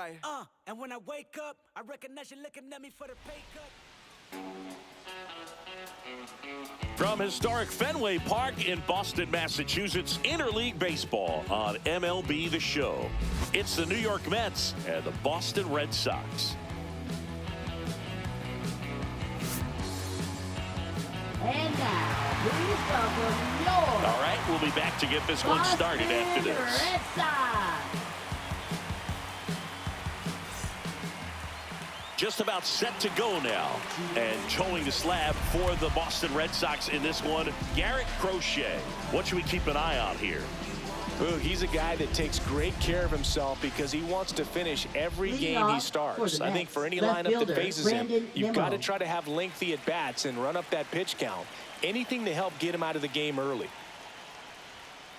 right. And when I wake up, I recognize you looking at me for the pay cut. From historic Fenway Park in Boston, Massachusetts, interleague baseball on MLB The Show. It's the New York Mets and the Boston Red Sox. And now, please welcome your... All right, we'll be back to get this one started after this. Red Sox. Just about set to go now. And towing the slab for the Boston Red Sox in this one, Garrett Crochet. What should we keep an eye on here? Boog, he's a guy that takes great care of himself because he wants to finish every game he starts. I think for any lineup that faces him, you've got to try to have lengthy at-bats and run up that pitch count. Anything to help get him out of the game early.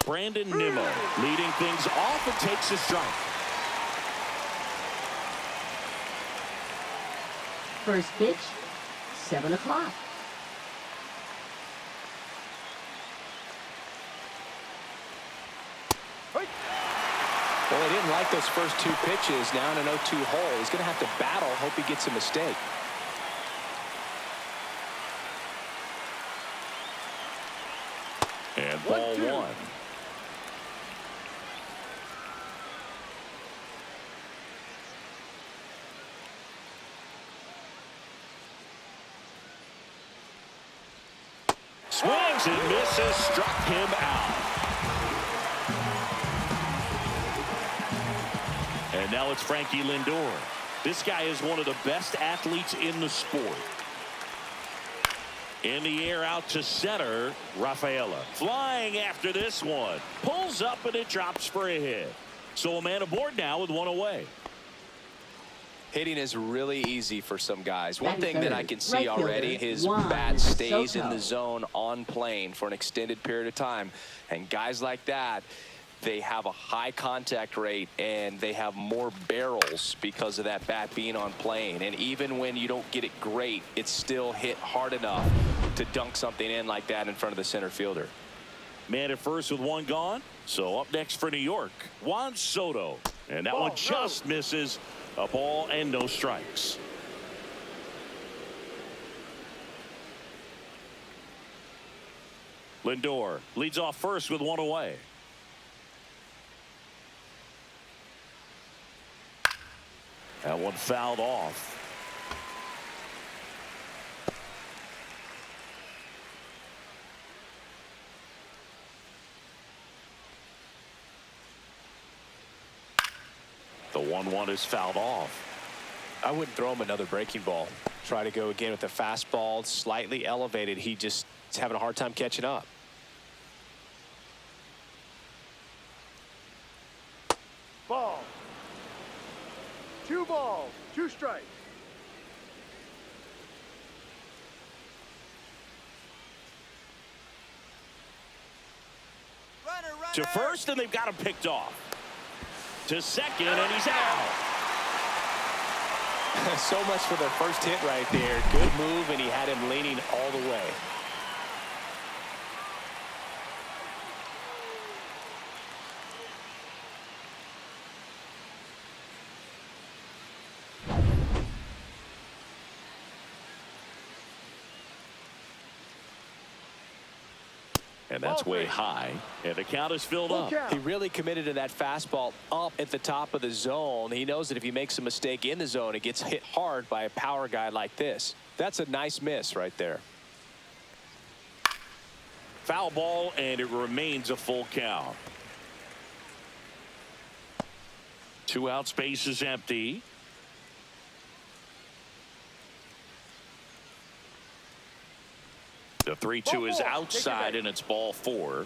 Brandon Nimmo leading things off and takes a strike. First pitch, 7 o'clock. Well, he didn't like those first two pitches. Now in an 0-2 hole. He's going to have to battle. Hope he gets a mistake. And ball one. Swings and misses, struck him out. And now it's Frankie Lindor. This guy is one of the best athletes in the sport. In the air out to center, Rafaela. Flying after this one. Pulls up and it drops for a hit. So a man aboard now with one away. Hitting is really easy for some guys. One thing that I can see already, his bat stays in the zone on plane for an extended period of time. And guys like that, they have a high contact rate and they have more barrels because of that bat being on plane. And even when you don't get it great, it's still hit hard enough to dunk something in like that in front of the center fielder. Man at first with one gone. So up next for New York, Juan Soto. And that one just misses. A ball and no strikes. Lindor leads off first with one away. That one fouled off. The 1-1 is fouled off. I wouldn't throw him another breaking ball. Try to go again with a fastball, slightly elevated. He just is having a hard time catching up. Ball. 2 balls, 2 strikes. To first, and they've got him picked off. To second, and he's out. So much for the first hit right there. Good move, and he had him leaning all the way. And that's way high. And the count is filled up. He really committed to that fastball up at the top of the zone. He knows that if he makes a mistake in the zone, it gets hit hard by a power guy like this. That's a nice miss right there. Foul ball, and it remains a full count. 2 out, space is empty. The 3-2 is outside, and it's ball 4.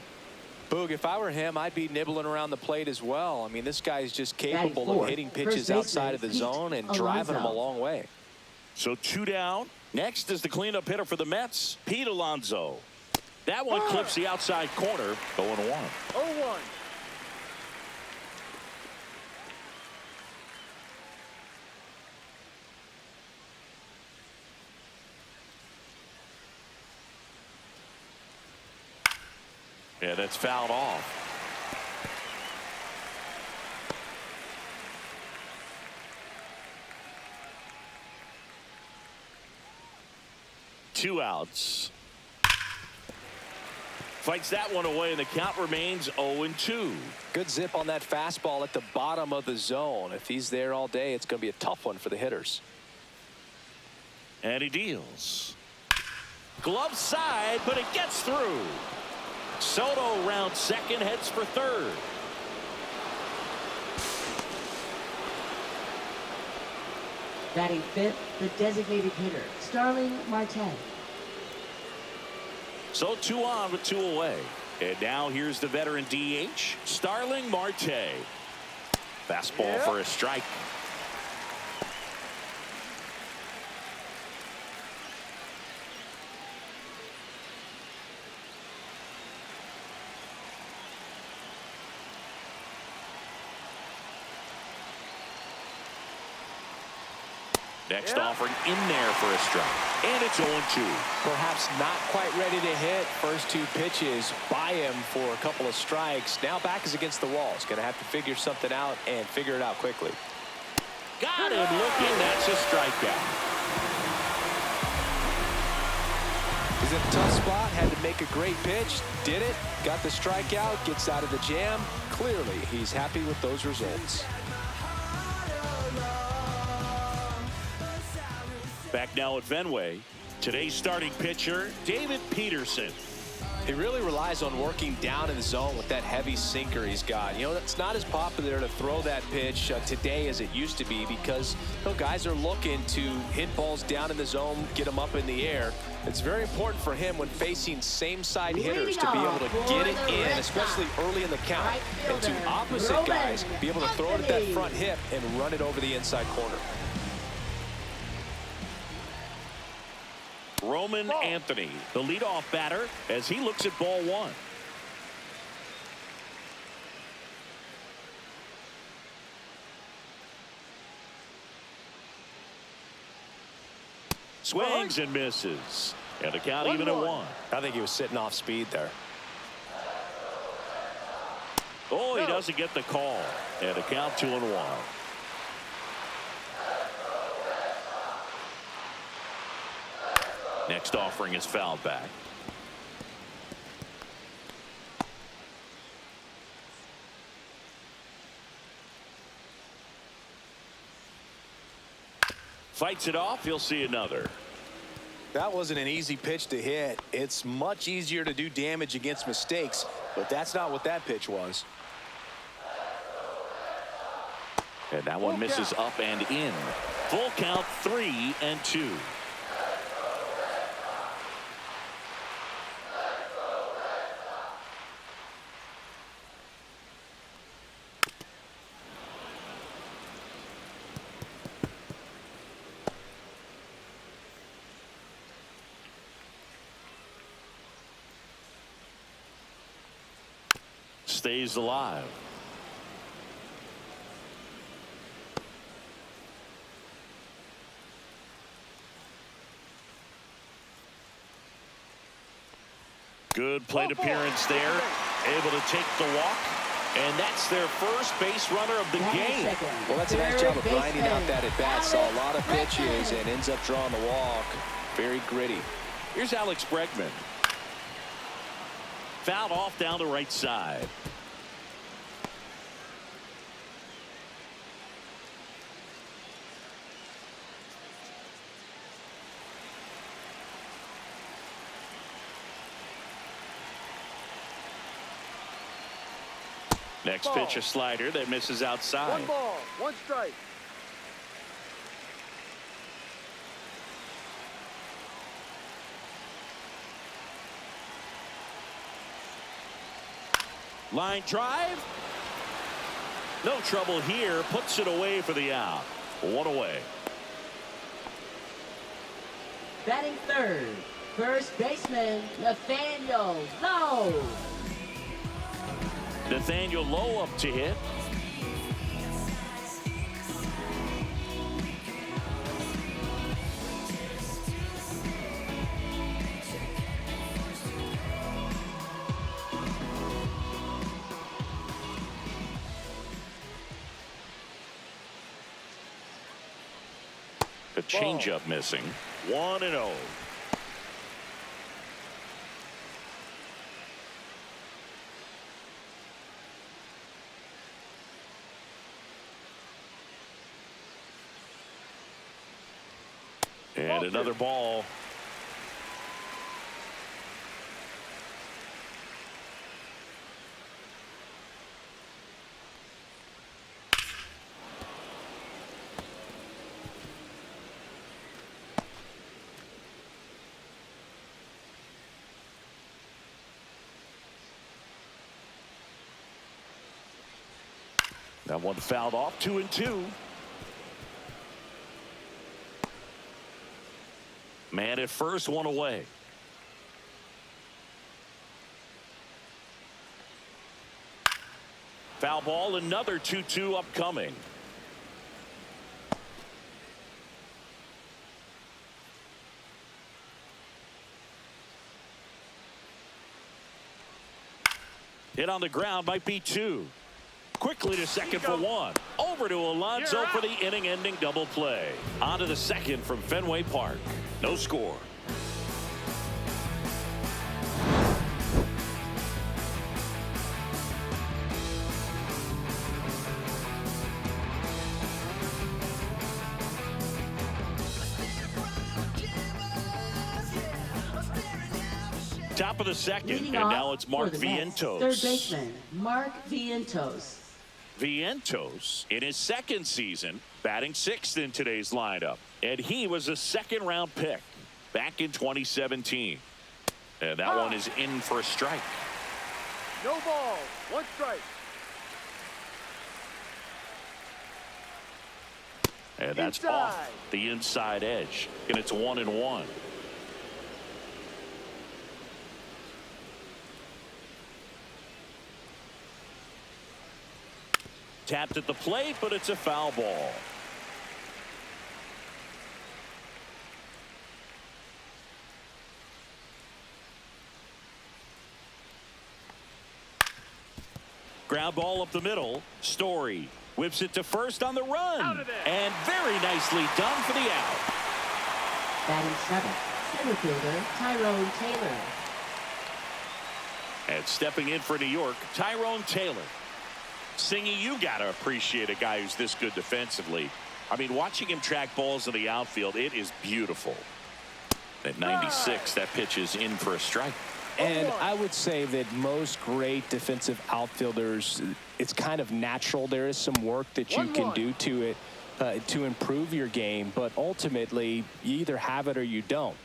Boog, if I were him, I'd be nibbling around the plate as well. I mean, this guy's just capable of hitting pitches outside of the zone and driving them a long way. So 2 down. Next is the cleanup hitter for the Mets, Pete Alonso. That one clips the outside corner, 0-1. 0-1. Yeah, that's fouled off. 2 outs. Fights that one away, and the count remains 0-2. Good zip on that fastball at the bottom of the zone. If he's there all day, it's going to be a tough one for the hitters. And he deals. Glove side, but it gets through. Soto rounds second, heads for third. Batting fifth, the designated hitter, Starling Marte. So 2 on with 2 away. And now here's the veteran DH, Starling Marte. Fastball for a strike. Next offering in there for a strike. And it's 0-2. Perhaps not quite ready to hit. First 2 pitches by him for a couple of strikes. Now back is against the wall. He's going to have to figure something out and figure it out quickly. Got him looking. That's a strikeout. He's in a tough spot. Had to make a great pitch. Did it. Got the strikeout. Gets out of the jam. Clearly, he's happy with those results. Back now at Fenway, today's starting pitcher, David Peterson. He really relies on working down in the zone with that heavy sinker he's got. You know, it's not as popular to throw that pitch today as it used to be because, you know, guys are looking to hit balls down in the zone, get them up in the air. It's very important for him when facing same-side hitters to be able to get it in, especially early in the count. And to opposite guys, be able to throw it at that front hip and run it over the inside corner. Roman Anthony, the leadoff batter, as he looks at ball 1. Swings and misses. And the count even at 1. I think he was sitting off speed there. Oh, he doesn't get the call. And the count 2-1. Next offering is fouled back. Fights it off. He'll see another. That wasn't an easy pitch to hit. It's much easier to do damage against mistakes, but that's not what that pitch was. And that one misses up and in. Full count 3-2. Stays alive. Good plate appearance there. Able to take the walk. And that's their first base runner of the game. Well, that's a nice job of grinding out that at bat. Saw a lot of pitches and ends up drawing the walk. Very gritty. Here's Alex Bregman. Fouled off down the right side. Next pitch, a slider that misses outside. 1 ball, 1 strike. Line drive. No trouble here. Puts it away for the out. 1 away. Batting third, first baseman, Nathaniel Lowe. Nathaniel Lowe up to hit. A changeup missing. 1-0. And another ball. That one fouled off, 2-2. Man at first, one away. Foul ball, another 2-2 upcoming. Hit on the ground, might be two. Quickly to second for one. Over to Alonso for the inning-ending double play. On to the second from Fenway Park. No score. Top of the second, Leading and off now it's Mark for the Mets, Vientos. Third baseman, Mark Vientos. Vientos, in his second season, batting sixth in today's lineup. And he was a second-round pick back in 2017. And that one is in for a strike. No ball. One strike. And that's off the inside edge. And it's 1-1. Tapped at the plate, but it's a foul ball. Ground ball up the middle. Story whips it to first on the run. And very nicely done for the out. Batting seventh, center fielder, Tyrone Taylor. And stepping in for New York, Tyrone Taylor. Singy, you got to appreciate a guy who's this good defensively. I mean, watching him track balls in the outfield, it is beautiful. At 96, that pitch is in for a strike. And I would say that most great defensive outfielders, it's kind of natural. There is some work that you can do to it to improve your game, but ultimately, you either have it or you don't.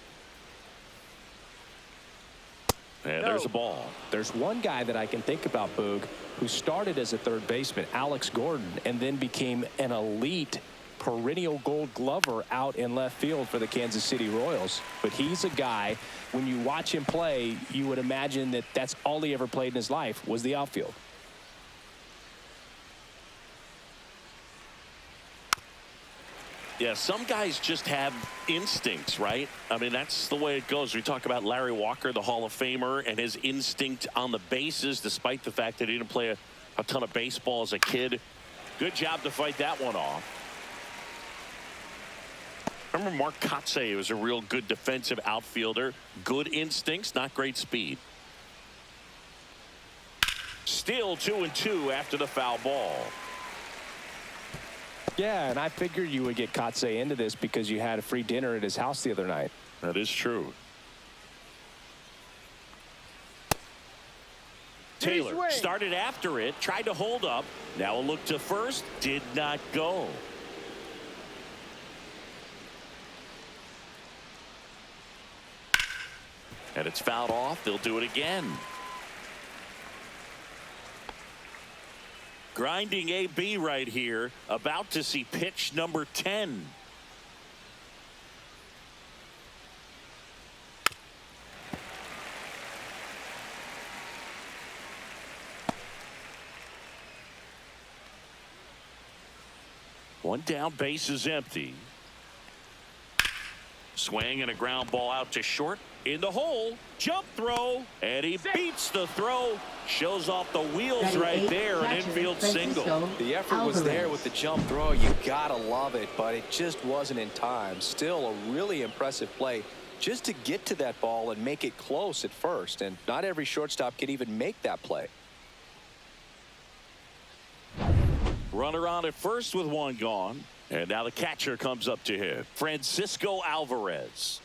And there's a ball. There's one guy that I can think about, Boog, who started as a third baseman, Alex Gordon, and then became an elite perennial Gold Glover out in left field for the Kansas City Royals. But he's a guy, when you watch him play, you would imagine that that's all he ever played in his life was the outfield. Yeah, some guys just have instincts, right? I mean, that's the way it goes. We talk about Larry Walker, the Hall of Famer, and his instinct on the bases, despite the fact that he didn't play a ton of baseball as a kid. Good job to fight that one off. Remember Mark Kotsay was a real good defensive outfielder. Good instincts, not great speed. Still 2-2 after the foul ball. Yeah, and I figured you would get Kotsay into this because you had a free dinner at his house the other night. That is true. Taylor started after it, tried to hold up. Now a look to first, did not go. And it's fouled off. They'll do it again. Grinding AB right here, about to see pitch number 10. One down, base is empty. Swing and a ground ball out to short. In the hole, jump throw, and he beats the throw. Shows off the wheels right there, an infield single. The effort was there with the jump throw. You gotta love it, but it just wasn't in time. Still a really impressive play just to get to that ball and make it close at first. And not every shortstop can even make that play. Runner on at first with one gone. And now the catcher comes up to him. Francisco Alvarez.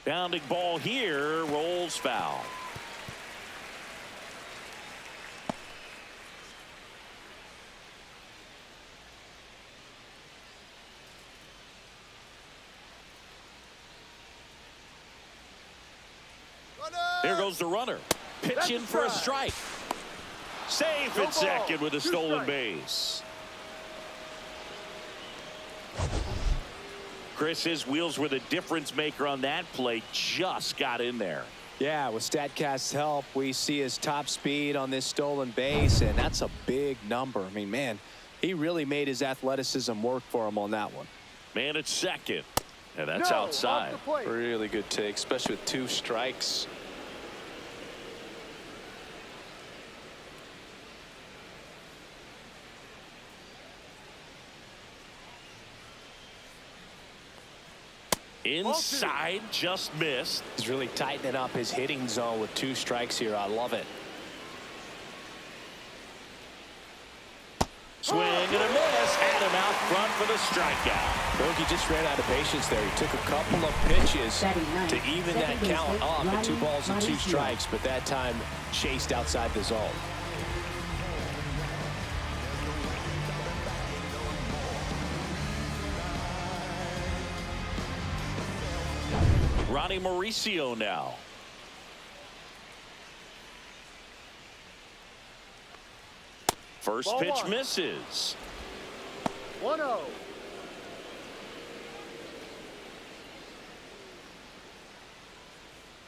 Bounding ball here, rolls foul. There goes the runner. Pitch in for a strike. Safe at second with a stolen base. Chris, his wheels were the difference maker on that play. Just got in there. Yeah, with StatCast's help, we see his top speed on this stolen base, and that's a big number. I mean, man, he really made his athleticism work for him on that one. Man at second. And that's outside. Really good take, especially with 2 strikes. Inside, just missed. He's really tightening up his hitting zone with 2 strikes here. I love it. Swing and a miss. Had him out front for the strikeout. Look, he just ran out of patience there. He took a couple of pitches to even that count up at 2 balls and 2 strikes, but that time chased outside the zone. Ronnie Mauricio now. First pitch misses. 1-0.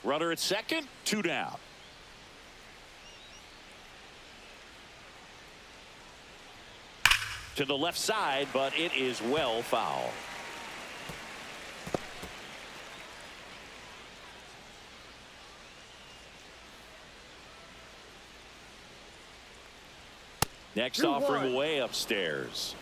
Runner at second, 2 down. To the left side, but it is well foul. Next offering way upstairs.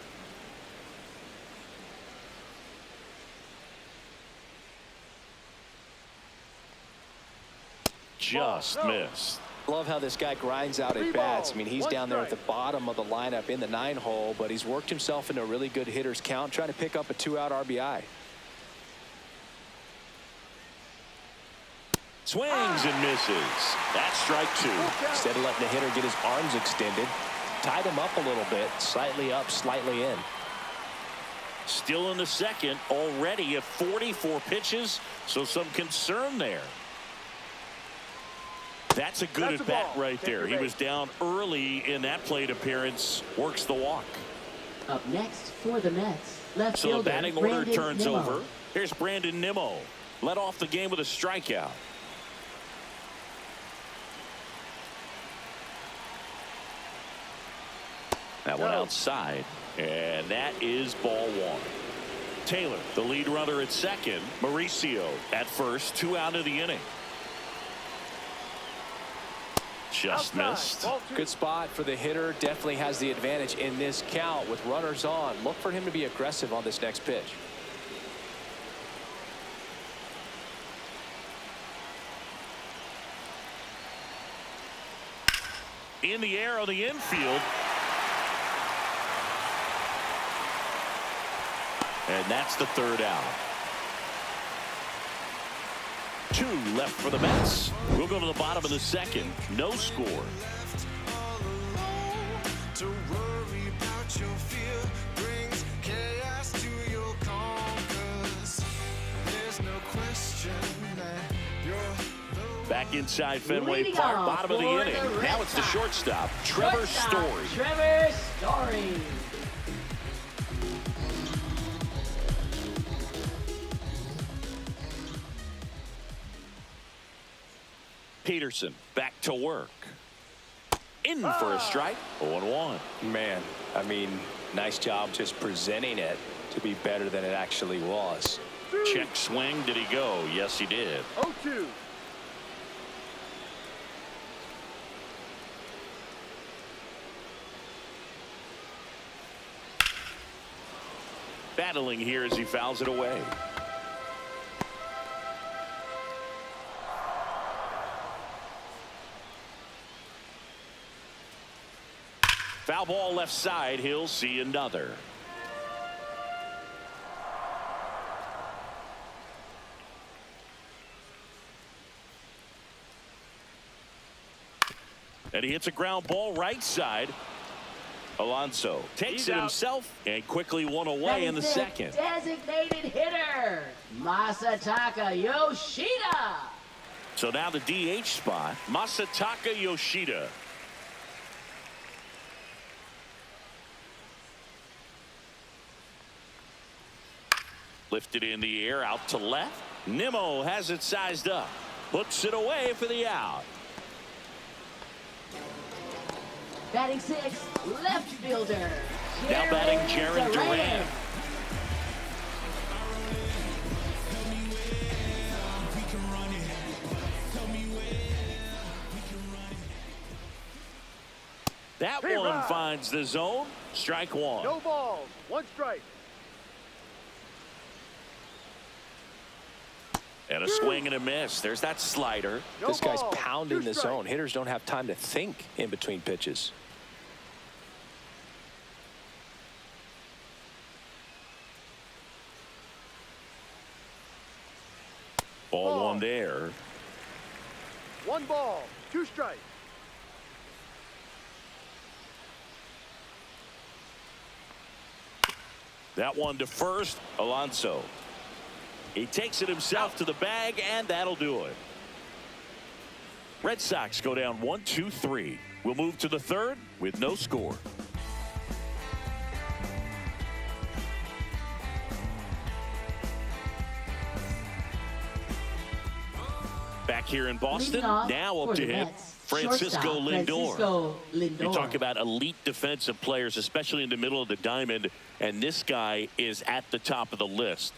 Just missed. Love how this guy grinds out at bats. I mean, he's down there at the bottom of the lineup in the 9-hole, but he's worked himself into a really good hitter's count, trying to pick up a 2-out RBI. Swings and misses. That's strike 2. Instead of letting the hitter get his arms extended, tied him up a little bit, slightly up, slightly in. Still in the second, already at 44 pitches, so some concern there. That's a good at bat right there. He was down early in that plate appearance, works the walk. Up next for the Mets, left So the fielder batting order Brandon turns Nimmo. over. Here's Brandon Nimmo. Led off the game with a strikeout. That one outside, and that is ball 1. Taylor, the lead runner at second. Mauricio at first, 2 out of the inning. Just missed. Good spot for the hitter. Definitely has the advantage in this count with runners on. Look for him to be aggressive on this next pitch. In the air on the infield. And that's the 3rd out. 2 left for the Mets. We'll go to the bottom of the second. No score. Back inside Fenway Leading Park, off bottom of the for inning. the Red Now it's the Sox. shortstop, Trevor Story. Trevor Story. Peterson back to work. In for a strike. 0-1. Man, I mean, nice job just presenting it to be better than it actually was. Check swing. Did he go? Yes, he did. 0-2. Battling here as he fouls it away. Foul ball left side. He'll see another. And he hits a ground ball right side. Alonso takes it himself and quickly one away in the second. Designated hitter, Masataka Yoshida. So now the DH spot, Masataka Yoshida. Lifted in the air out to left. Nimmo has it sized up. Puts it away for the out. Batting six, left fielder. Now batting Jaron Duran. That one finds the zone. Strike one. No balls. One strike. And a swing and a miss. There's that slider. No This guy's balls. pounding Two the strikes. zone. Hitters don't have time to think in between pitches. Ball one there. One ball. Two strikes. That one to first. Alonso. He takes it himself to the bag, and that'll do it. Red Sox go down 1-2-3. We'll move to the third with no score. Back here in Boston, now up to him, Francisco Lindor. You talk about elite defensive players, especially in the middle of the diamond, and this guy is at the top of the list.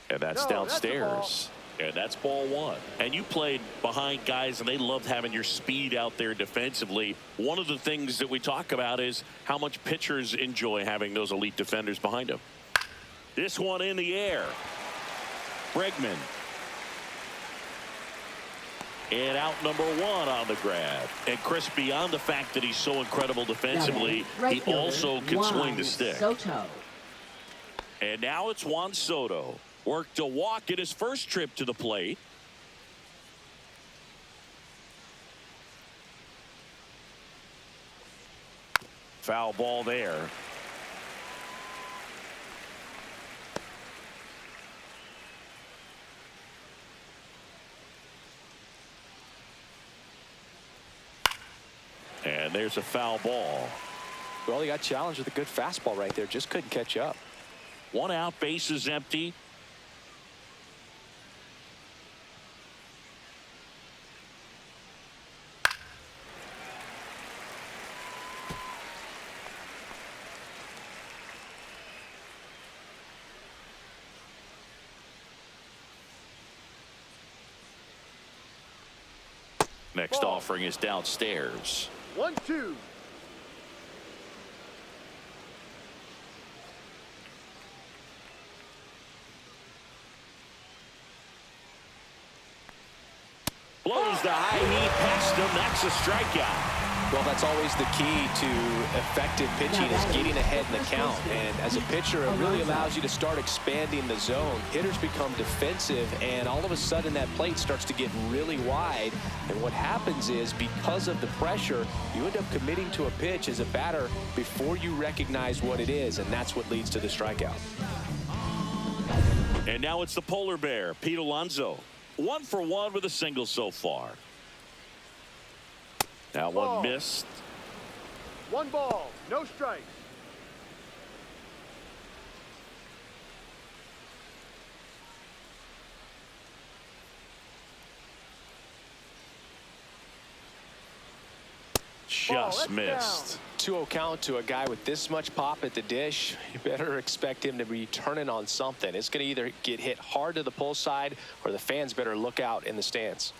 And that's downstairs. And that's ball one. And you played behind guys, and they loved having your speed out there defensively. One of the things that we talk about is how much pitchers enjoy having those elite defenders behind them. This one in the air. Bregman. And out number one on the grab. And Chris, beyond the fact that he's so incredible defensively, he also can swing the stick. Soto. And now it's Juan Soto. Worked a walk in his first trip to the plate. Foul ball there. And there's a foul ball. Well, he got challenged with a good fastball right there. Just couldn't catch up. One out, bases empty. Next offering is downstairs. 1-2. Blows the high heat past him. That's a strikeout. Well, that's always the key to effective pitching is getting ahead in the count. And as a pitcher, it really allows you to start expanding the zone. Hitters become defensive, and all of a sudden that plate starts to get really wide. And what happens is, because of the pressure, you end up committing to a pitch as a batter before you recognize what it is, and that's what leads to the strikeout. And now it's the polar bear, Pete Alonso. 1 for 1 with a single so far. That one missed. One ball. No strikes. Just missed. 2-0 count to a guy with this much pop at the dish. You better expect him to be turning on something. It's going to either get hit hard to the pull side, or the fans better look out in the stands.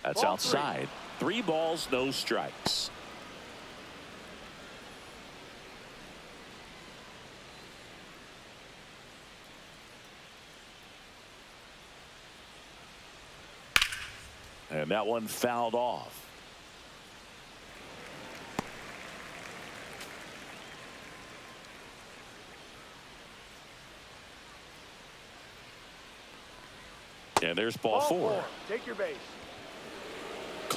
That's Ball outside. 3 balls, no strikes. And that one fouled off. And there's ball 4. Take your base.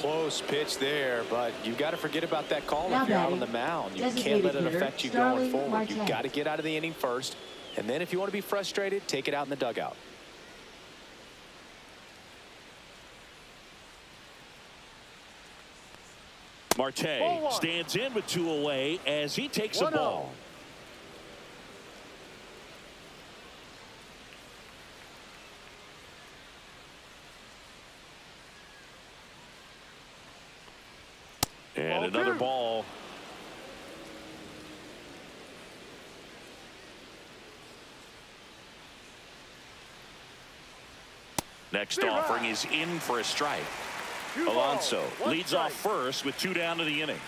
Close pitch there, but you've got to forget about that call Now if you're out on batting, the mound. You designated can't let it hitter, affect you Starling going forward. Marte. You've got to get out of the inning first, and then if you want to be frustrated, take it out in the dugout. Marte stands in with 2 away as he takes a ball. And another ball. Next offering is in for a strike. Alonso leads off first with 2 down to the inning.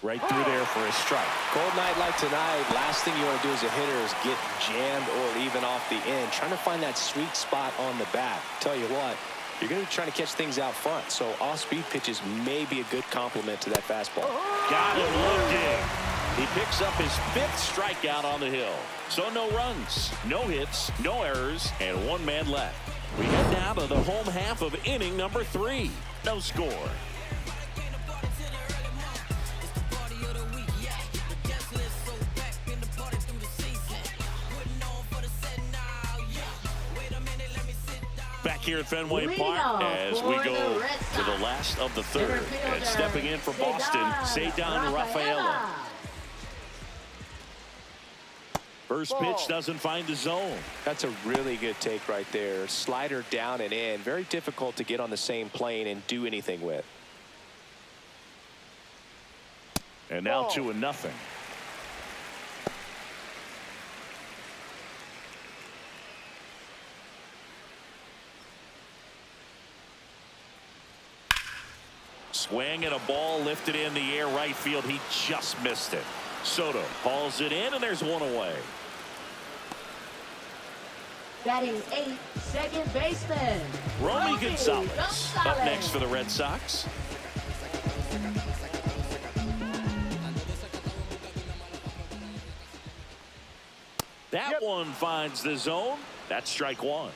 Right through there for a strike. Cold night like tonight, last thing you want to do as a hitter is get jammed or even off the end. Trying to find that sweet spot on the bat. Tell you what, you're going to be trying to catch things out front, so off-speed pitches may be a good complement to that fastball. Got him looking. He picks up his 5th strikeout on the hill. So no runs, no hits, no errors, and 1 man left. We head now to the home half of inning number 3. No score. Back here at Fenway Park as we go to the last of the 3rd. And stepping in for Boston, Cedar Rafaela. First pitch doesn't find the zone. That's a really good take right there. Slider down and in. Very difficult to get on the same plane and do anything with. And now 2-0. Swing and a ball lifted in the air right field. He just missed it. Soto hauls it in, and there's 1 away. Batting 8th, second baseman, Romy Gonzalez up next for the Red Sox. That one finds the zone. That's strike 1.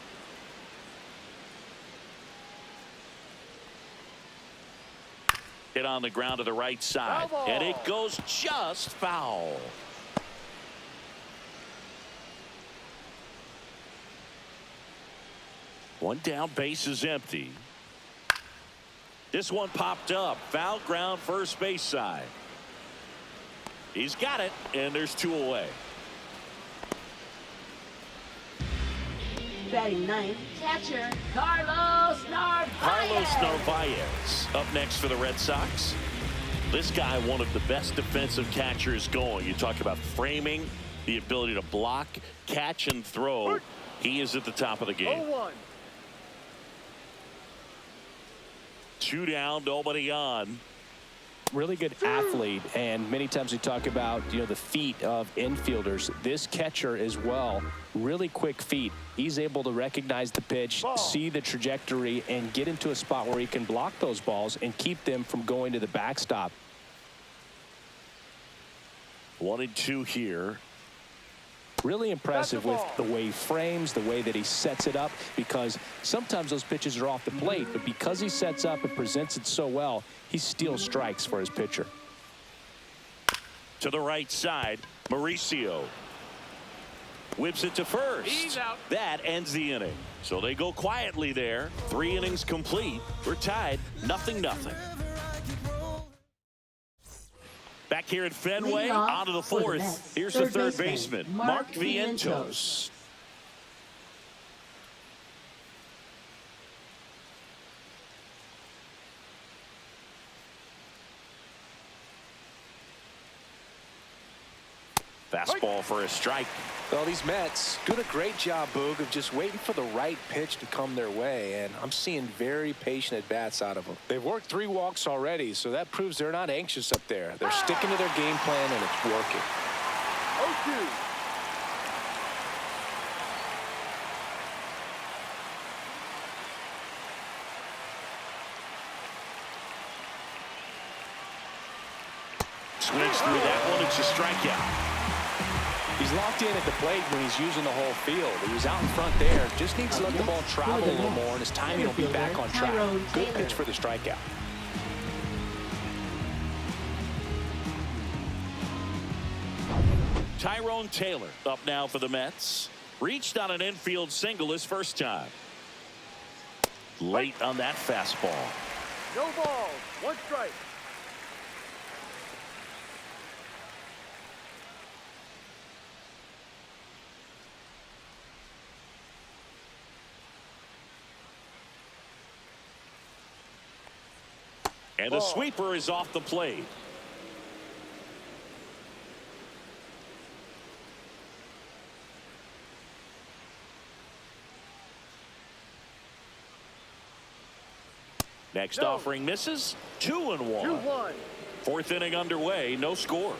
Hit on the ground to the right side, and it goes just foul. One down, base is empty. This one popped up. Foul ground, first base side. He's got it, and there's 2 away. batting 9th, catcher Carlos Narvaez. Carlos Narvaez up next for the Red Sox. This guy, one of the best defensive catchers going. You talk about framing, the ability to block, catch, and throw. He is at the top of the game. 0-1. 2 down, nobody on. Really good athlete, and many times we talk about, you know, the feet of infielders. This catcher as well, really quick feet. He's able to recognize the pitch, see the trajectory, and get into a spot where he can block those balls and keep them from going to the backstop. 1-2 here. Really impressive with the way he frames, the way that he sets it up, because sometimes those pitches are off the plate, but because he sets up and presents it so well, he steals strikes for his pitcher. To the right side, Mauricio whips it to first. He's out. That ends the inning. So they go quietly there. 3 innings complete. We're tied 0-0. Back here at Fenway, on to the 4th. Here's the third baseman, Mark Vientos. Fastball for a strike. Well, these Mets doing a great job, Boog, of just waiting for the right pitch to come their way, and I'm seeing very patient at-bats out of them. They've worked 3 walks already, so that proves they're not anxious up there. They're sticking to their game plan, and it's working. 0-2. Swings through that one. It's a strikeout. He's He's locked in at the plate when he's using the whole field. He was out in front there. Just needs to let the ball travel a little more, and his timing will be back on track. Good pitch for the strikeout. Tyrone Taylor up now for the Mets. Reached on an infield single his first time. Late on that fastball. No balls. One strike. And the sweeper is off the plate. Next offering misses. 2-1. 2-1. Fourth inning underway. No score.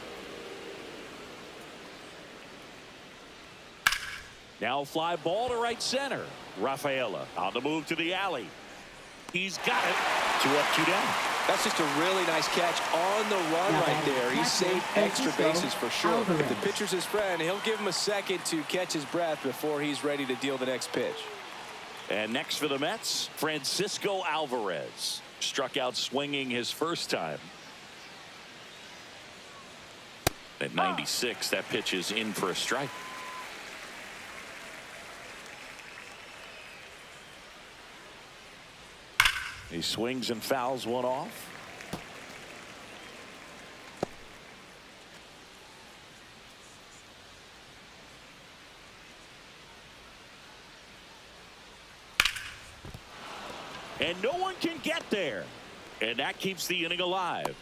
Now fly ball to right center. Rafaela on the move to the alley. He's got it. 2 up, 2 down. That's just a really nice catch on the run right there. He saved extra bases for sure. If the pitcher's his friend, he'll give him a second to catch his breath before he's ready to deal the next pitch. And next for the Mets, Francisco Alvarez. Struck out swinging his first time. At 96, that pitch is in for a strike. He swings and fouls one off. And no one can get there. And that keeps the inning alive.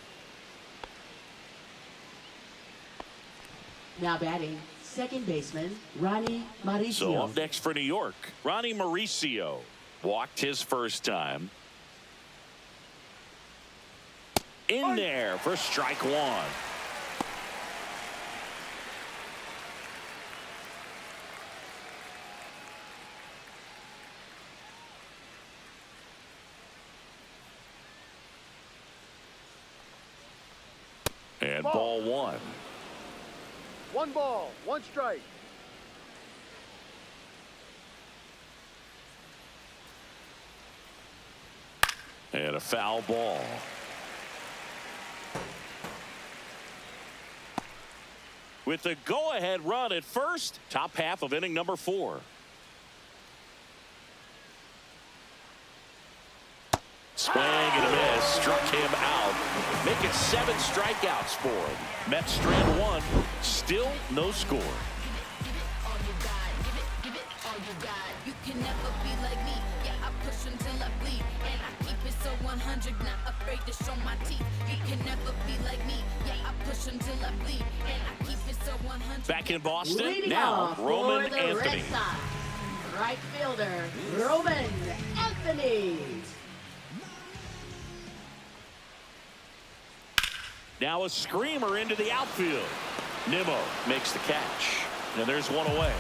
Now batting, second baseman, Ronnie Mauricio. So up next for New York, Ronnie Mauricio. Walked his first time. In there for strike one. And ball one. 1 ball. 1 strike. And a foul ball. With the go-ahead run at first, top half of inning number 4. Swing and a miss, struck him out. Make it 7 strikeouts for him. Mets strand 1, still no score. You can never be like me. Yeah, I push until I bleed. And I keep it so 100, not afraid to show my teeth. You can never be like me. Yeah, I push until I bleed. And I keep it so 100. Back in Boston, Leading now off Roman for the Anthony. Red Sox, right fielder, Roman Anthony. Now a screamer into the outfield. Nimmo makes the catch. And there's one away.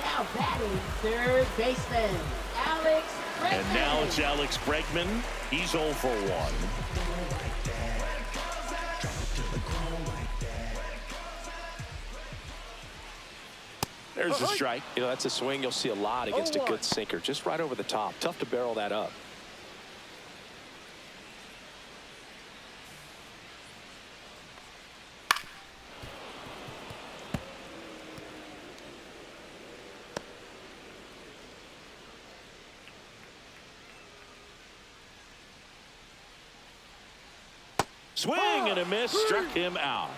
Now batting, third baseman, Alex Bregman. And now it's Alex Bregman. He's 0 for 1. There's a strike. You know, that's a swing you'll see a lot against a good sinker. Just right over the top. Tough to barrel that up. Swing and a miss, struck him out.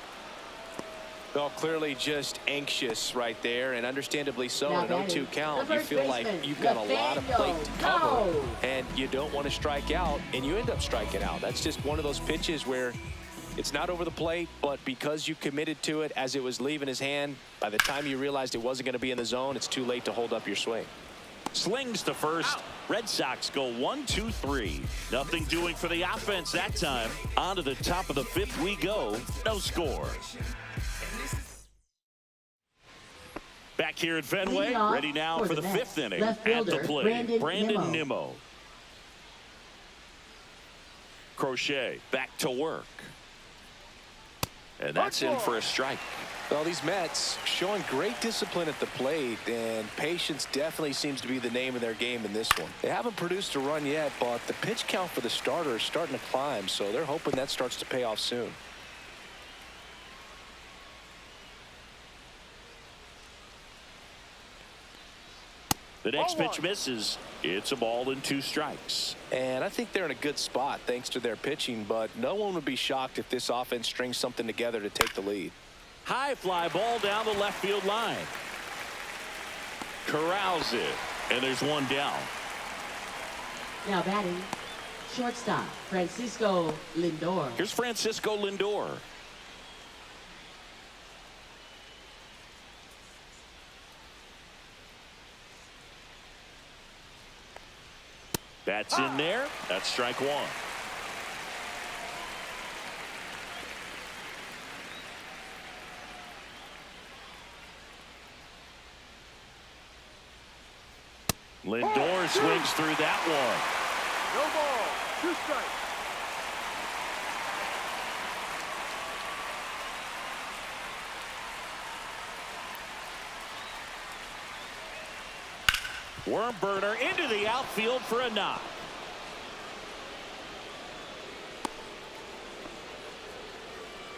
Well, clearly just anxious right there, and understandably so. Now An 0-2 count, you feel like you've got a lot of plate to cover, and you don't want to strike out, and you end up striking out. That's just one of those pitches where it's not over the plate, but because you committed to it as it was leaving his hand, by the time you realized it wasn't going to be in the zone, it's too late to hold up your swing. Slings to first. Red Sox go 1-2-3. Nothing doing for the offense that time. On to the top of the 5th we go. No score. Back here at Fenway, ready now for the 5th inning. At the plate, Brandon Nimmo. Crochet back to work. And that's in for a strike. Well, these Mets showing great discipline at the plate, and patience definitely seems to be the name of their game in this one. They haven't produced a run yet, but the pitch count for the starter is starting to climb, so they're hoping that starts to pay off soon. The next pitch misses. It's a ball and 2 strikes. And I think they're in a good spot thanks to their pitching, but no one would be shocked if this offense strings something together to take the lead. High fly ball down the left field line. Corrals it, and there's one down. Now batting, shortstop, Francisco Lindor. Here's Francisco Lindor. That's in there. That's strike 1. Lindor swings through that one. No ball. 2 strikes. Worm burner into the outfield for a knock.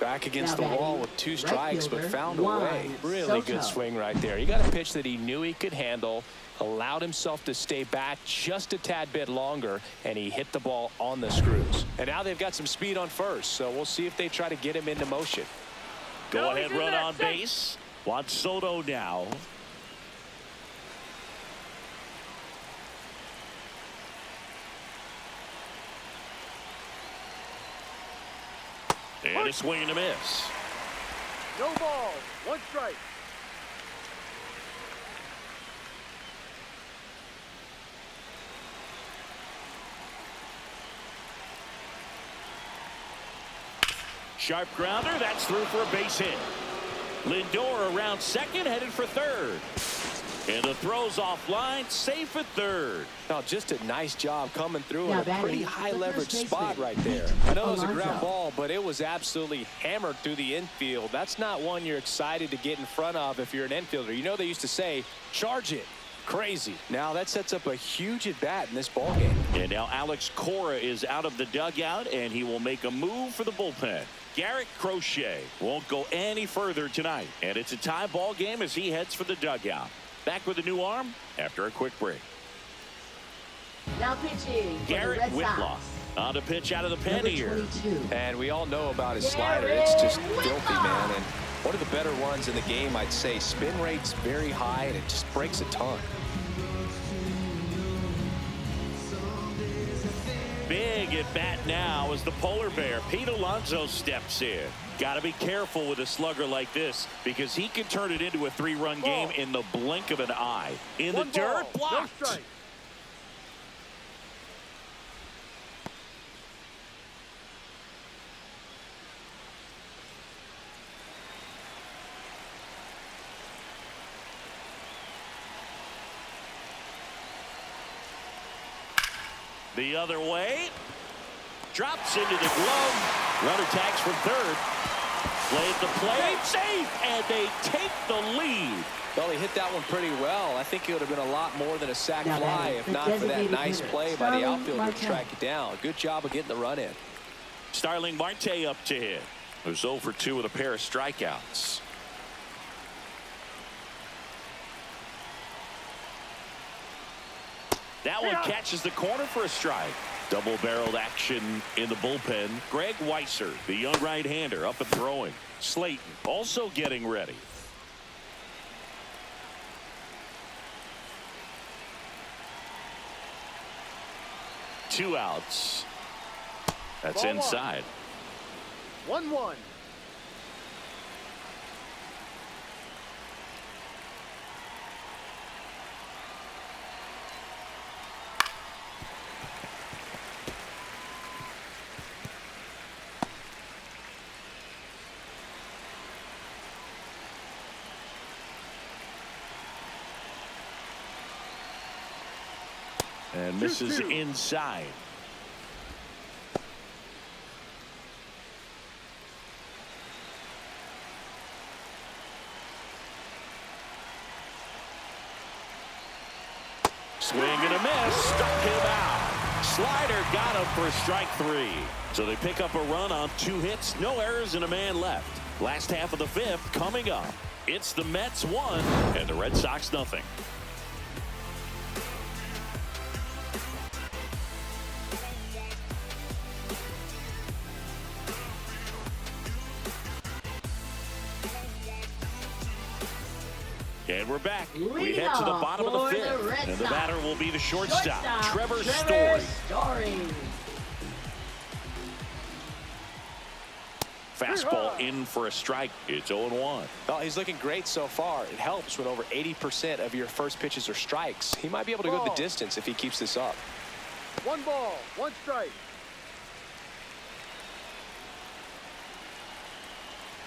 Back against the wall with 2 strikes, but found a way. Really Soto. good swing right there. He got a pitch that he knew he could handle, allowed himself to stay back just a tad bit longer, and he hit the ball on the screws. And now they've got some speed on first, so we'll see if they try to get him into motion. Go ahead run on base. Juan Soto now. And a swing and a miss. No ball. 1 strike. Sharp grounder. That's through for a base hit. Lindor around second, headed for third. And the throw's offline, safe at third. Now, just a nice job coming through Now in a pretty high leverage spot right there. I know it was a ground ball, but it was absolutely hammered through the infield. That's not one you're excited to get in front of if you're an infielder. You know, they used to say, charge it. Crazy. Now that sets up a huge at bat in this ball game. And now Alex Cora is out of the dugout, and he will make a move for the bullpen. Garrett Crochet won't go any further tonight, and it's a tie ball game as he heads for the dugout. Back with a new arm after a quick break. Now pitching for Garrett the Red Whitlock Sox. on to pitch out of the pen Number here. 22. And we all know about his slider. It's just filthy, man. And one of the better ones in the game, I'd say. Spin rate's very high, and it just breaks a ton. Big at bat now as the polar bear Pete Alonso steps in. Got to be careful with a slugger like this because he can turn it into a 3-run game in the blink of an eye. In the dirt, blocked. No strike. The other way. Drops into the glove. Runner tags from third. Played the play. Safe. And they take the lead. Well, he hit that one pretty well. I think it would have been a lot more than a sac Now fly batting, if the not for that designated nice hitter, play by the Starling outfielder to Marte. track it down. Good job of getting the run in. Starling Marte up to hit. Who's 0 for 2 with a pair of strikeouts. That one catches the corner for a strike. Double-barreled action in the bullpen. Greg Weisser, the young right-hander, up and throwing. Slayton also getting ready. Two outs. That's Ball one. inside. 1-1. And misses inside. Swing and a miss. Struck him out. Slider got him for strike 3. So they pick up a run on 2 hits, no errors, and a man left. Last half of the 5th coming up. It's the Mets 1 and the Red Sox nothing. And we're back. We head to the bottom of the 5th. And the batter will be the shortstop, Trevor Story. Fastball in for a strike. It's 0-1. Well, he's looking great so far. It helps when over 80% of your first pitches are strikes. He might be able to go the distance if he keeps this up. 1 ball, 1 strike.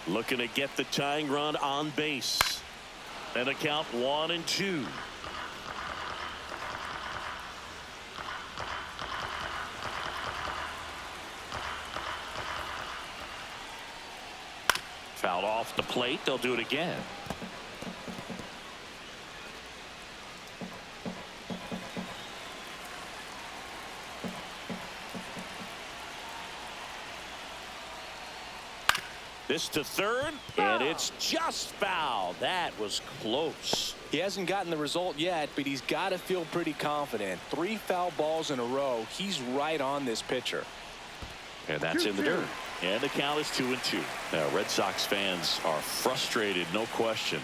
Looking to get the tying run on base. And a count 1-2. Fouled off the plate. They'll do it again. This to third, and it's just foul. That was close. He hasn't gotten the result yet, but he's got to feel pretty confident. 3 foul balls in a row. He's right on this pitcher. And that's in the dirt. And the count is 2-2. Now, Red Sox fans are frustrated, no question.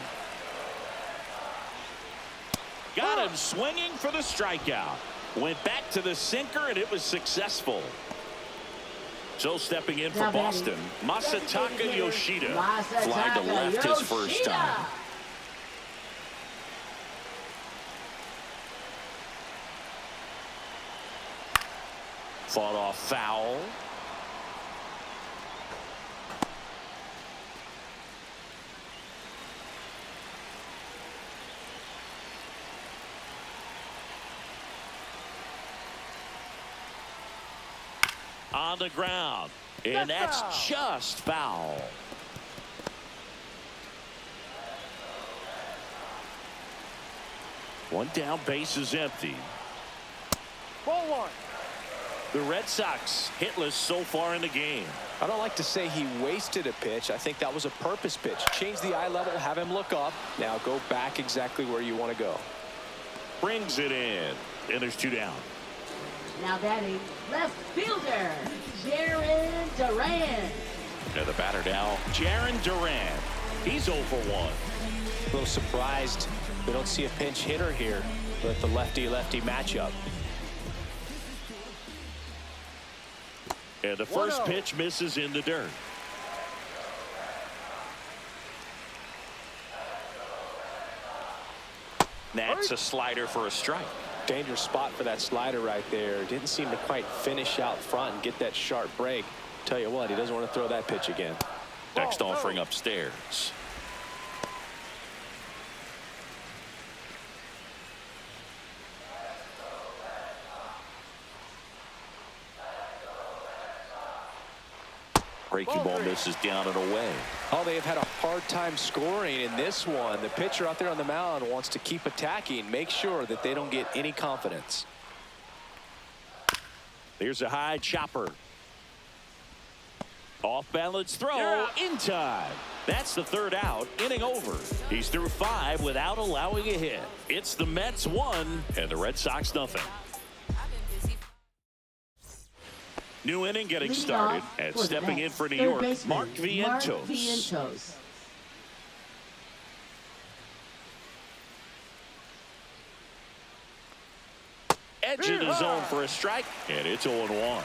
Got him swinging for the strikeout. Went back to the sinker, and it was successful. So stepping in for Boston, Masataka Yoshida. Fly to left his first time. Fought off foul. On the ground, and that's just foul. One down, base is empty. Ball 1. The Red Sox hitless so far in the game. I don't like to say he wasted a pitch. I think that was a purpose pitch. Change the eye level, have him look up. Now go back exactly where you want to go. Brings it in, and there's 2 down. Now batting left fielder, Jaron Durant. And the batter now, Jaron Durant. He's 0 for 1. A little surprised we don't see a pinch hitter here with the lefty-lefty matchup. And the first pitch misses in the dirt. That's a slider for a strike. Dangerous spot for that slider right there. Didn't seem to quite finish out front and get that sharp break. Tell you what, he doesn't want to throw that pitch again. Next offering upstairs. Breaking ball misses down and away. Oh, they have had a hard time scoring in this one. The pitcher out there on the mound wants to keep attacking, make sure that they don't get any confidence. There's a high chopper. Off balance throw in time. That's the 3rd out, inning over. He's through 5 without allowing a hit. It's the Mets 1 and the Red Sox nothing. New inning getting started, and stepping in for New York, Mark Vientos. Edging the zone for a strike, and it's 0-1.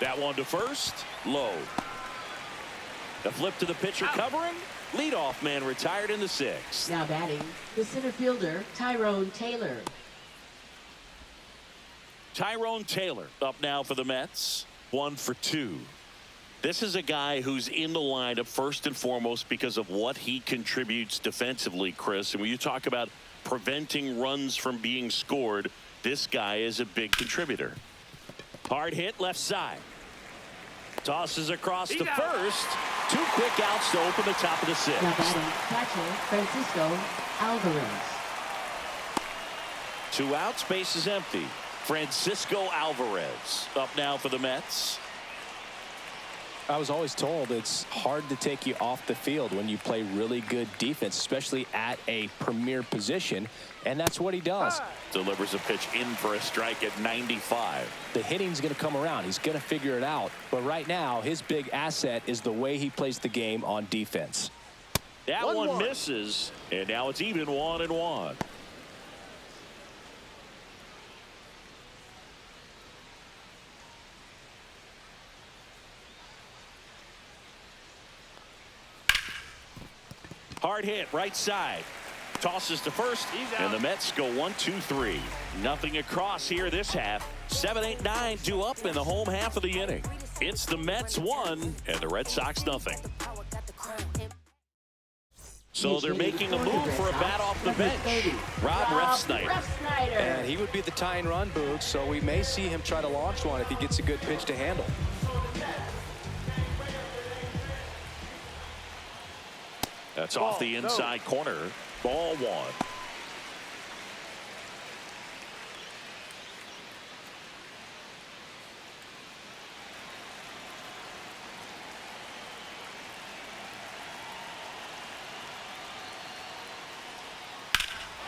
That one to first, low. The flip to the pitcher covering. Leadoff man retired in the 6th. Now batting the center fielder, Tyrone Taylor. Tyrone Taylor up now for the Mets. 1 for 2. This is a guy who's in the lineup first and foremost because of what he contributes defensively, Chris. And when you talk about preventing runs from being scored, this guy is a big contributor. Hard hit left side. Tosses across to first. 2 quick outs to open the top of the 6th. Now batting catcher Francisco Alvarez. 2 outs, base is empty. Francisco Alvarez up now for the Mets. I was always told it's hard to take you off the field when you play really good defense, especially at a premier position, and that's what he does. Delivers a pitch in for a strike at 95. The hitting's going to come around. He's going to figure it out. But right now, his big asset is the way he plays the game on defense. That one misses, and now it's even 1-1. Hard hit right side. Tosses to first, and the Mets go 1-2-3. Nothing across here this half. 7-8-9 due up in the home half of the inning. It's the Mets 1 and the Red Sox nothing. So they're making a move for a bat off the bench. Rob Refsnyder. And he would be the tying run, Boog, so we may see him try to launch one if he gets a good pitch to handle. That's off the inside corner. Ball 1.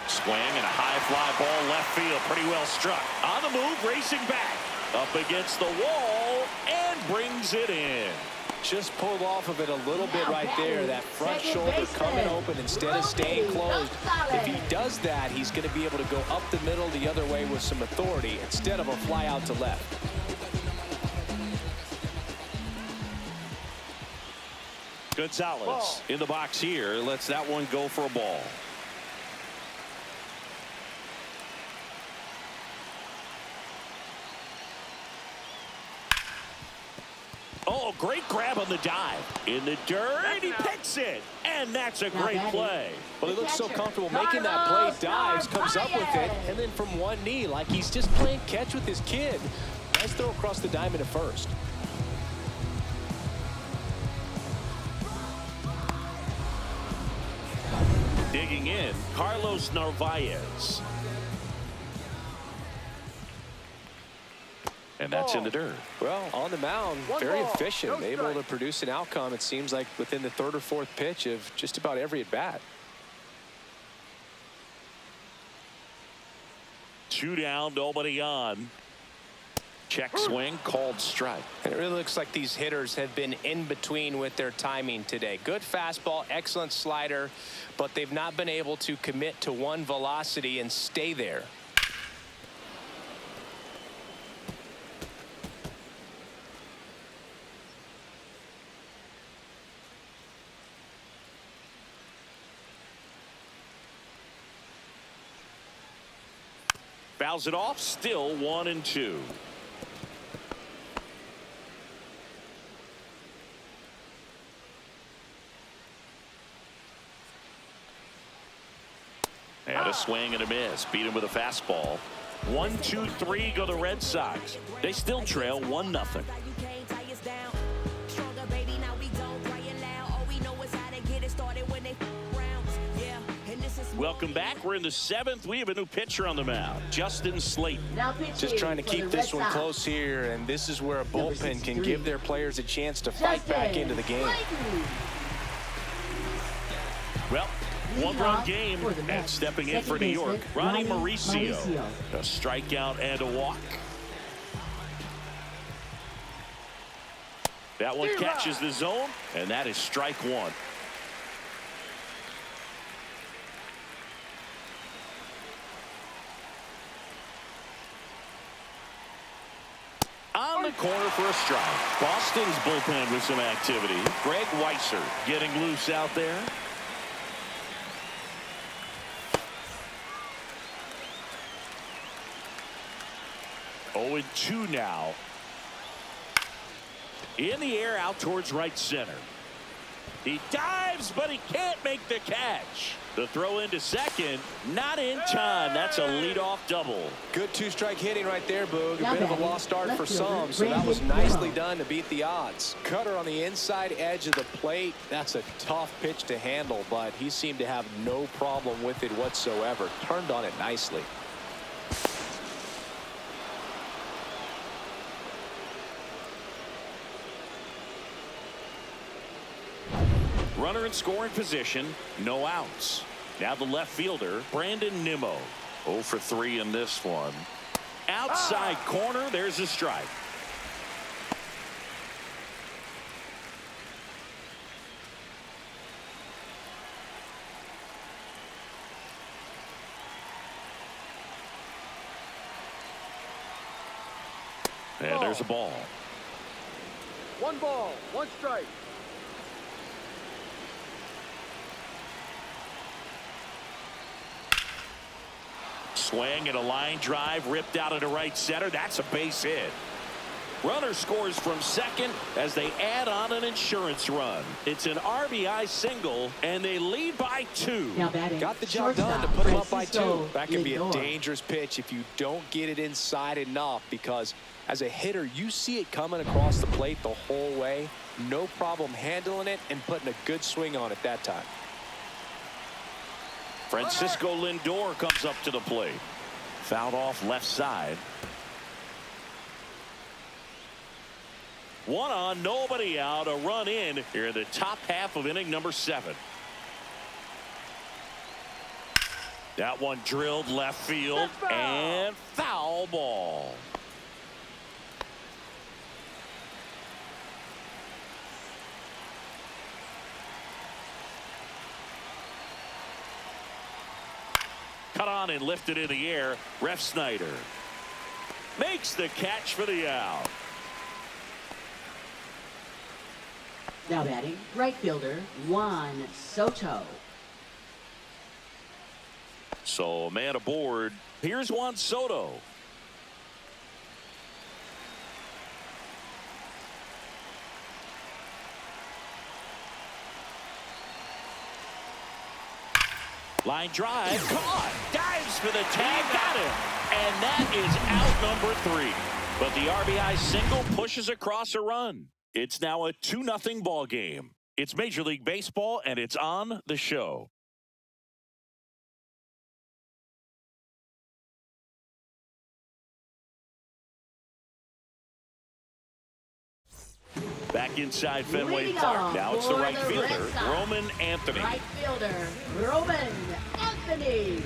Swing and a high fly ball left field. Pretty well struck. On the move, racing back. Up against the wall and brings it in. Just pulled off of it a little bit right there. That front shoulder coming open instead of staying closed. If he does that, he's going to be able to go up the middle the other way with some authority instead of a fly out to left. Gonzalez in the box here. Lets that one go for a ball. Oh, great grab on the dive. In the dirt, and he picks it. And that's a great play. Well, he looks so comfortable making that play. Dives, comes up with it, and then from one knee, like he's just playing catch with his kid. Nice throw across the diamond at first. Digging in, Carlos Narvaez. And that's in the dirt. Well, on the mound, very efficient, able to produce an outcome, it seems like, within the 3rd or 4th pitch of just about every at-bat. 2 down, nobody on. Check swing, called strike. And it really looks like these hitters have been in between with their timing today. Good fastball, excellent slider, but they've not been able to commit to one velocity and stay there. Fouls it off, still 1-2. And a swing and a miss. Beat him with a fastball. 1-2-3 go the Red Sox. They still trail 1-0. Welcome back. We're in the 7th. We have a new pitcher on the mound, Justin Slayton. Just trying to keep this one close here, and this is where a bullpen can give their players a chance to fight back into the game. Well, 1-run game, and stepping in for New York, Ronnie Mauricio. A strikeout and a walk. That one catches the zone, and that is strike 1. On the corner for a strike. Boston's bullpen with some activity. Greg Weisser getting loose out there. 0-2 now. In the air out towards right center. He dives, but he can't make the catch. The throw into second, not in time. That's a leadoff double. Good two-strike hitting right there, Boog. Now A bit of a batting, lost start left for fielder, some, so that was Brandon nicely Nimmo. done to beat the odds. Cutter on the inside edge of the plate. That's a tough pitch to handle, but he seemed to have no problem with it whatsoever. Turned on it nicely. Runner in scoring position, no outs. Now the left fielder, Brandon Nimmo. 0 for 3 in this one. Outside corner, there's a strike. And there's a ball. 1 ball, 1 strike. Swing and a line drive ripped out into right center. That's a base hit. Runner scores from second as they add on an insurance run. It's an RBI single, and they lead by 2. Now batting, Got the job done to put him up by 2. That can be a dangerous pitch if you don't get it inside enough, because as a hitter, you see it coming across the plate the whole way. No problem handling it and putting a good swing on it that time. Francisco Lindor comes up to the plate. Fouled off left side. 1 on, nobody out. A run in here in the top half of inning number 7. That one drilled left field and foul ball. Cut on and lifted in the air. Ref Snyder makes the catch for the out. Now batting, right fielder, Juan Soto. So a man aboard. Here's Juan Soto. Line drive, caught, dives for the tag, got him, and that is out number 3. But the RBI single pushes across a run. It's now a 2-0 ball game. It's Major League Baseball, and it's on the show. Back inside Fenway Leading Park. off Now it's the for right the fielder, Red Sox. Roman Anthony. Right fielder, Roman Anthony.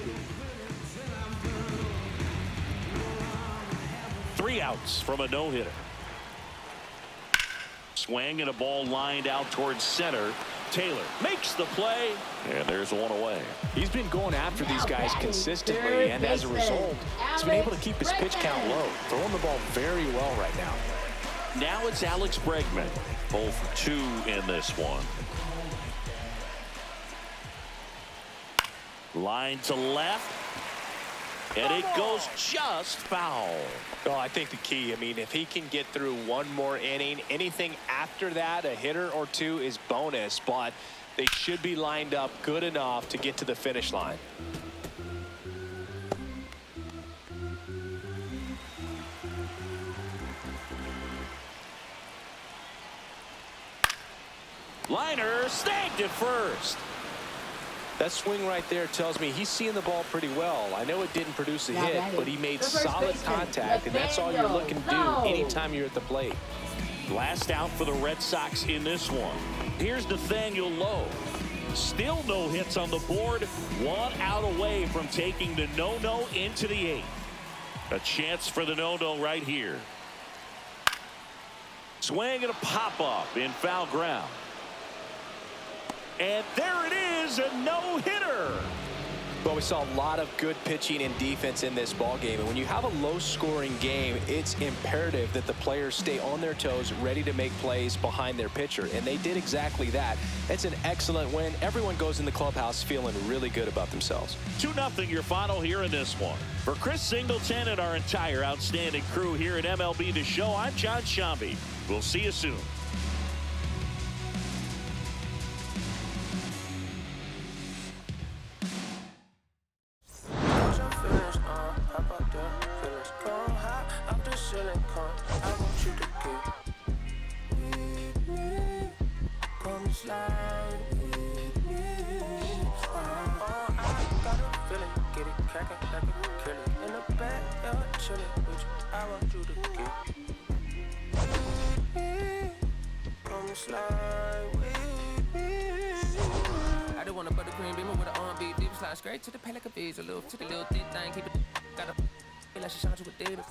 3 outs from a no-hitter. Swing and a ball lined out towards center. Taylor makes the play, and there's 1 away. He's been going after these guys batting, consistently, third and as a baseman, result, he's been able to Alex keep his pitch count Bregman. low. Throwing the ball very well right now. Now it's Alex Bregman. 0 for 2 in this one. Line to left. And it goes just foul. Well, I think the key, I mean, if he can get through 1 more inning, anything after that, a hitter or 2 is bonus, but they should be lined up good enough to get to the finish line. Liner snagged at first. That swing right there tells me he's seeing the ball pretty well. I know it didn't produce a Now hit, batting, but he made the first solid baseman, contact, and that's all you're looking to do Nathaniel anytime you're at the plate. Blast out for the Red Sox in this one. Here's Nathaniel Lowe. Still no hits on the board. 1 out away from taking the no-no into the 8th. A chance for the no-no right here. Swing and a pop-up in foul ground. And there it is, a no-hitter. Well, we saw a lot of good pitching and defense in this ball game. And when you have a low-scoring game, it's imperative that the players stay on their toes, ready to make plays behind their pitcher. And they did exactly that. It's an excellent win. Everyone goes in the clubhouse feeling really good about themselves. 2-0 your final here in this one. For Chris Singleton and our entire outstanding crew here at MLB The Show, I'm John Shambi. We'll see you soon. I don't want a buttercream beamer with an R&B deep slide straight to the pelican bees, a little thick thing, keep it, gotta feel like she shines with David.